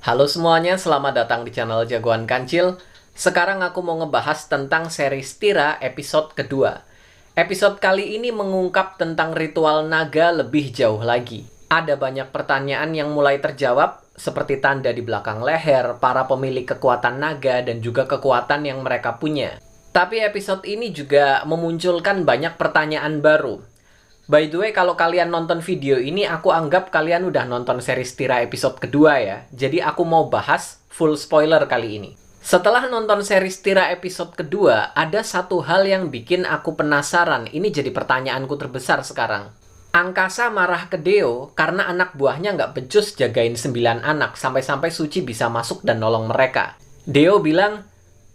Halo semuanya, selamat datang di channel Jagoan Kancil. Sekarang aku mau ngebahas tentang series Tira episode kedua. Episode kali ini mengungkap tentang ritual naga lebih jauh lagi. Ada banyak pertanyaan yang mulai terjawab, seperti tanda di belakang leher, para pemilik kekuatan naga, dan juga kekuatan yang mereka punya. Tapi episode ini juga memunculkan banyak pertanyaan baru. By the way, kalau kalian nonton video ini, aku anggap kalian udah nonton series Tira episode kedua ya. Jadi aku mau bahas full spoiler kali ini. Setelah nonton series Tira episode kedua, ada satu hal yang bikin aku penasaran. Ini jadi pertanyaanku terbesar sekarang. Angkasa marah ke Deo karena anak buahnya nggak becus jagain 9 anak, sampai-sampai Suci bisa masuk dan nolong mereka. Deo bilang,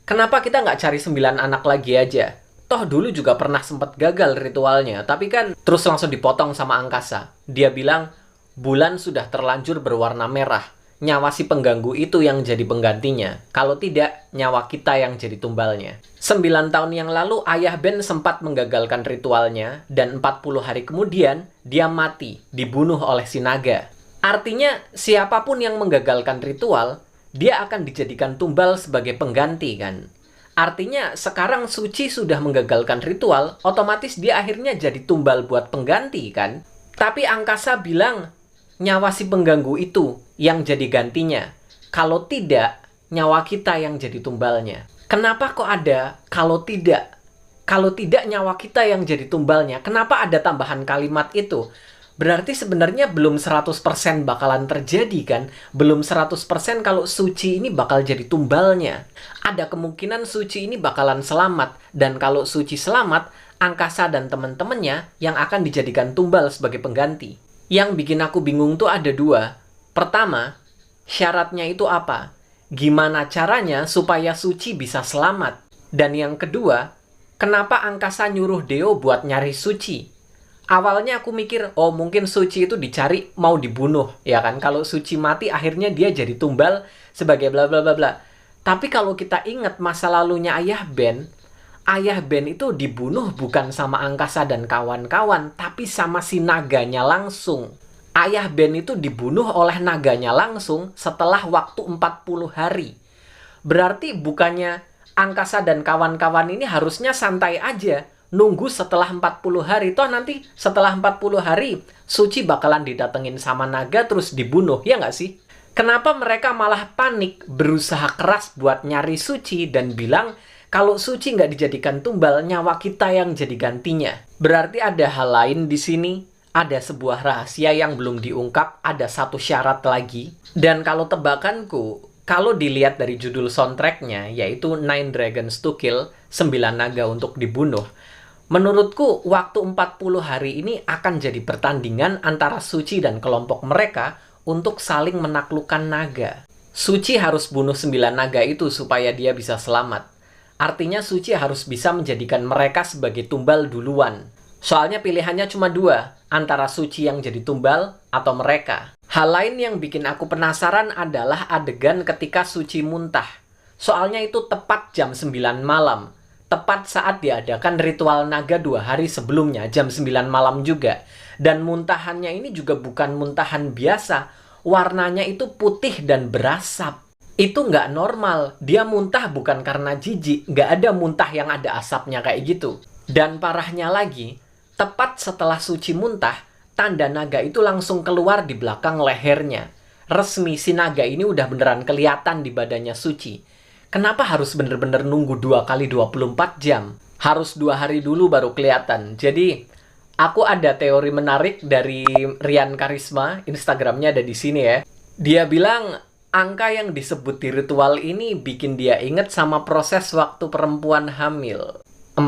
kenapa kita nggak cari 9 anak lagi aja? Toh dulu juga pernah sempat gagal ritualnya, tapi kan terus langsung dipotong sama Angkasa. Dia bilang, bulan sudah terlanjur berwarna merah. Nyawa si pengganggu itu yang jadi penggantinya. Kalau tidak, nyawa kita yang jadi tumbalnya. 9 tahun yang lalu, ayah Ben sempat menggagalkan ritualnya, dan 40 hari kemudian, dia mati, dibunuh oleh si naga. Artinya, siapapun yang menggagalkan ritual, dia akan dijadikan tumbal sebagai pengganti kan? Artinya, sekarang Suci sudah menggagalkan ritual, otomatis dia akhirnya jadi tumbal buat pengganti, kan? Tapi Angkasa bilang, nyawa si pengganggu itu yang jadi gantinya. Kalau tidak, nyawa kita yang jadi tumbalnya. Kenapa kok ada kalau tidak? Kalau tidak, nyawa kita yang jadi tumbalnya. Kenapa ada tambahan kalimat itu? Berarti sebenarnya belum 100% bakalan terjadi kan? Belum 100% kalau Suci ini bakal jadi tumbalnya. Ada kemungkinan Suci ini bakalan selamat. Dan kalau Suci selamat, Angkasa dan teman-temannya yang akan dijadikan tumbal sebagai pengganti. Yang bikin aku bingung tuh ada dua. Pertama, syaratnya itu apa? Gimana caranya supaya Suci bisa selamat? Dan yang kedua, kenapa Angkasa nyuruh Deo buat nyari Suci? Awalnya aku mikir, oh mungkin Suci itu dicari mau dibunuh, ya kan? Kalau Suci mati, akhirnya dia jadi tumbal sebagai bla bla bla bla. Tapi kalau kita ingat masa lalunya Ayah Ben itu dibunuh bukan sama Angkasa dan kawan-kawan, tapi sama si naganya langsung. Ayah Ben itu dibunuh oleh naganya langsung setelah waktu 40 hari. Berarti bukannya Angkasa dan kawan-kawan ini harusnya santai aja, nunggu setelah 40 hari. Toh nanti setelah 40 hari, Suci bakalan didatengin sama naga terus dibunuh, ya nggak sih? Kenapa mereka malah panik, berusaha keras buat nyari Suci dan bilang, kalau Suci nggak dijadikan tumbal, nyawa kita yang jadi gantinya. Berarti ada hal lain di sini. Ada sebuah rahasia yang belum diungkap, ada satu syarat lagi. Dan kalau tebakanku, kalau dilihat dari judul soundtracknya, yaitu Nine Dragons to Kill, 9 naga untuk dibunuh, menurutku, waktu 40 hari ini akan jadi pertandingan antara Suci dan kelompok mereka untuk saling menaklukkan naga. Suci harus bunuh 9 naga itu supaya dia bisa selamat. Artinya Suci harus bisa menjadikan mereka sebagai tumbal duluan. Soalnya pilihannya cuma dua, antara Suci yang jadi tumbal atau mereka. Hal lain yang bikin aku penasaran adalah adegan ketika Suci muntah. Soalnya itu tepat jam 9 malam. Tepat saat diadakan ritual naga 2 hari sebelumnya, jam 9 malam juga. Dan muntahannya ini juga bukan muntahan biasa. Warnanya itu putih dan berasap. Itu nggak normal. Dia muntah bukan karena jijik. Nggak ada muntah yang ada asapnya kayak gitu. Dan parahnya lagi, tepat setelah Suci muntah, tanda naga itu langsung keluar di belakang lehernya. Resmi si naga ini udah beneran kelihatan di badannya Suci. Kenapa harus bener-bener nunggu 2 kali 24 jam? Harus 2 hari dulu baru kelihatan. Jadi, aku ada teori menarik dari Rian Karisma, Instagramnya ada di sini ya. Dia bilang, angka yang disebut di ritual ini bikin dia inget sama proses waktu perempuan hamil. 40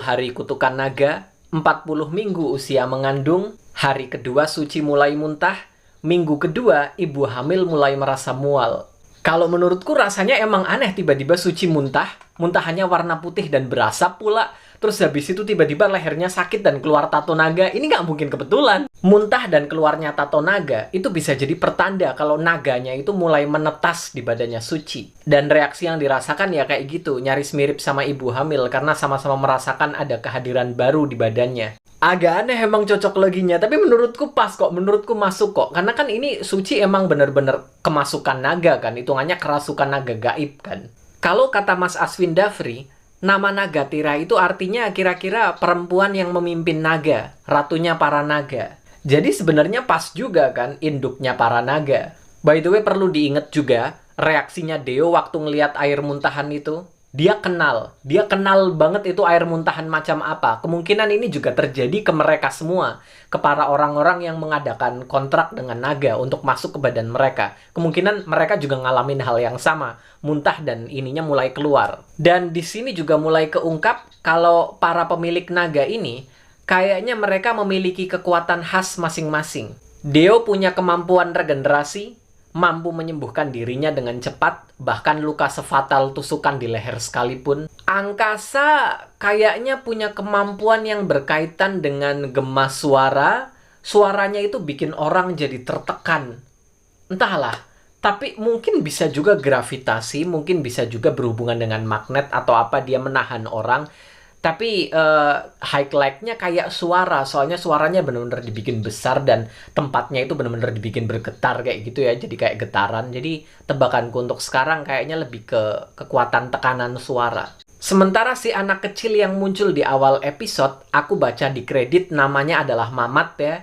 hari kutukan naga, 40 minggu usia mengandung, hari kedua Suci mulai muntah, minggu kedua ibu hamil mulai merasa mual. Kalau menurutku rasanya emang aneh tiba-tiba Suci muntah, muntahannya warna putih dan berasap pula, terus habis itu tiba-tiba lehernya sakit dan keluar tato naga. Ini nggak mungkin kebetulan. Muntah dan keluarnya tato naga itu bisa jadi pertanda kalau naganya itu mulai menetas di badannya Suci. Dan reaksi yang dirasakan ya kayak gitu, nyaris mirip sama ibu hamil karena sama-sama merasakan ada kehadiran baru di badannya. Agak aneh emang cocok loginya, tapi menurutku pas kok, menurutku masuk kok. Karena kan ini Suci emang bener-bener kemasukan naga kan, hitungannya kerasukan naga gaib kan. Kalau kata Mas Aswin Dafri, nama Nagatira itu artinya kira-kira perempuan yang memimpin naga, ratunya para naga. Jadi sebenarnya pas juga kan induknya para naga. By the way, perlu diingat juga reaksinya Deo waktu ngelihat air muntahan itu. Dia kenal banget itu air muntahan macam apa. Kemungkinan ini juga terjadi ke mereka semua, ke para orang-orang yang mengadakan kontrak dengan naga untuk masuk ke badan mereka. Kemungkinan mereka juga ngalamin hal yang sama, muntah dan ininya mulai keluar. Dan di sini juga mulai keungkap kalau para pemilik naga ini kayaknya mereka memiliki kekuatan khas masing-masing. Deo punya kemampuan regenerasi, mampu menyembuhkan dirinya dengan cepat, bahkan luka sefatal tusukan di leher sekalipun. Angkasa kayaknya punya kemampuan yang berkaitan dengan gema suara. Suaranya itu bikin orang jadi tertekan. Entahlah, tapi mungkin bisa juga gravitasi, mungkin bisa juga berhubungan dengan magnet atau apa, dia menahan orang. Tapi highlight-nya kayak suara, soalnya suaranya benar-benar dibikin besar dan tempatnya itu benar-benar dibikin bergetar kayak gitu ya, jadi kayak getaran. Jadi tebakanku untuk sekarang kayaknya lebih ke kekuatan tekanan suara. Sementara si anak kecil yang muncul di awal episode, aku baca di kredit namanya adalah Mamat ya.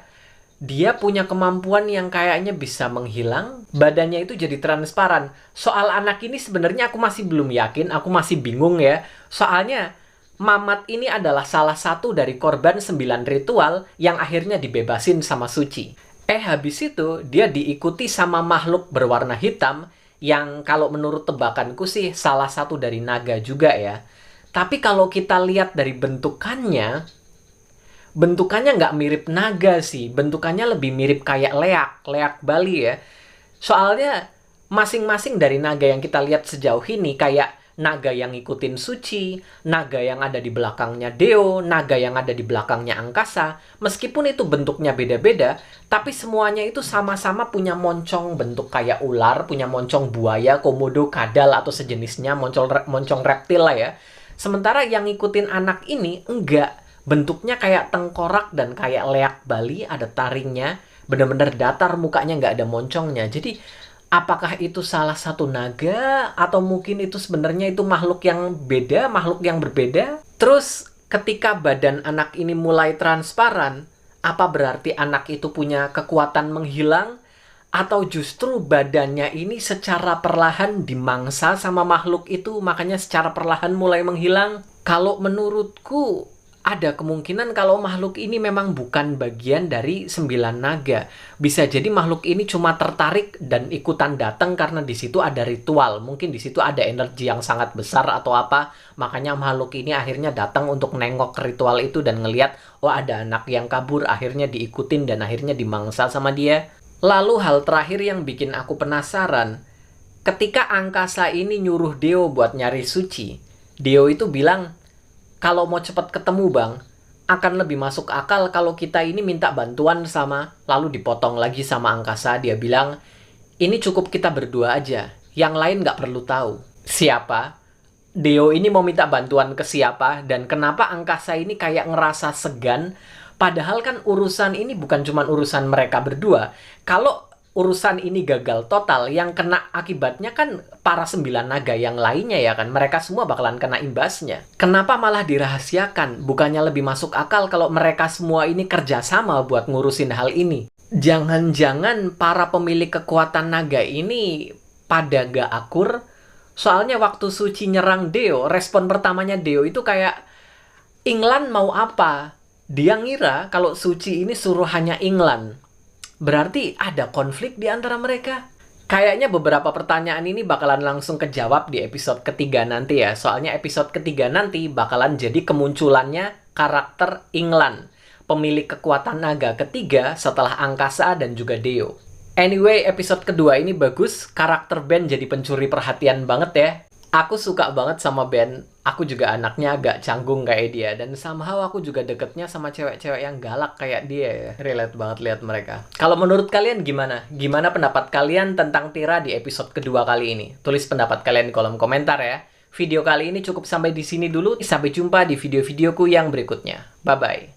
Dia punya kemampuan yang kayaknya bisa menghilang, badannya itu jadi transparan. Soal anak ini sebenarnya aku masih belum yakin, aku masih bingung ya. Soalnya Mamat ini adalah salah satu dari korban 9 ritual yang akhirnya dibebasin sama Suci. Habis itu dia diikuti sama makhluk berwarna hitam yang kalau menurut tebakanku sih salah satu dari naga juga ya. Tapi kalau kita lihat dari bentukannya nggak mirip naga sih. Bentukannya lebih mirip kayak leak Bali ya. Soalnya masing-masing dari naga yang kita lihat sejauh ini kayak naga yang ngikutin Suci, naga yang ada di belakangnya Deo, naga yang ada di belakangnya Angkasa. Meskipun itu bentuknya beda-beda, tapi semuanya itu sama-sama punya moncong bentuk kayak ular, punya moncong buaya, komodo, kadal, atau sejenisnya, moncong reptil lah ya. Sementara yang ngikutin anak ini, enggak. Bentuknya kayak tengkorak dan kayak leak Bali, ada taringnya, bener-bener datar, mukanya nggak ada moncongnya. Jadi apakah itu salah satu naga? Atau mungkin itu sebenarnya itu makhluk yang beda, makhluk yang berbeda? Terus ketika badan anak ini mulai transparan, apa berarti anak itu punya kekuatan menghilang? Atau justru badannya ini secara perlahan dimangsa sama makhluk itu, makanya secara perlahan mulai menghilang? Kalau menurutku, ada kemungkinan kalau makhluk ini memang bukan bagian dari 9 naga. Bisa jadi makhluk ini cuma tertarik dan ikutan datang karena di situ ada ritual. Mungkin di situ ada energi yang sangat besar atau apa. Makanya makhluk ini akhirnya datang untuk nengok ritual itu dan ngelihat, oh ada anak yang kabur, akhirnya diikutin dan akhirnya dimangsa sama dia. Lalu hal terakhir yang bikin aku penasaran, ketika Angkasa ini nyuruh Deo buat nyari Suci, Deo itu bilang, kalau mau cepat ketemu bang, akan lebih masuk akal kalau kita ini minta bantuan sama, lalu dipotong lagi sama Angkasa. Dia bilang, ini cukup kita berdua aja, yang lain nggak perlu tahu. Siapa? Deo ini mau minta bantuan ke siapa? Dan kenapa Angkasa ini kayak ngerasa segan? Padahal kan urusan ini bukan cuma urusan mereka berdua. Kalau urusan ini gagal total, yang kena akibatnya kan para 9 naga yang lainnya ya kan. Mereka semua bakalan kena imbasnya. Kenapa malah dirahasiakan? Bukannya lebih masuk akal kalau mereka semua ini kerjasama buat ngurusin hal ini? Jangan-jangan para pemilik kekuatan naga ini pada gak akur? Soalnya waktu Suci nyerang Deo, respon pertamanya Deo itu kayak, Inglan mau apa? Dia ngira kalau Suci ini suruh hanya Inglan. Berarti ada konflik di antara mereka. Kayaknya beberapa pertanyaan ini bakalan langsung kejawab di episode ketiga nanti ya. Soalnya episode ketiga nanti bakalan jadi kemunculannya karakter Inglan, pemilik kekuatan naga ketiga setelah Angkasa dan juga Deo. Anyway, episode kedua ini bagus. Karakter Ben jadi pencuri perhatian banget ya. Aku suka banget sama Ben. Aku juga anaknya agak canggung kayak dia. Dan somehow aku juga deketnya sama cewek-cewek yang galak kayak dia ya. Relate banget lihat mereka. Kalau menurut kalian gimana? Gimana pendapat kalian tentang Tira di episode kedua kali ini? Tulis pendapat kalian di kolom komentar ya. Video kali ini cukup sampai di sini dulu. Sampai jumpa di video-videoku yang berikutnya. Bye-bye.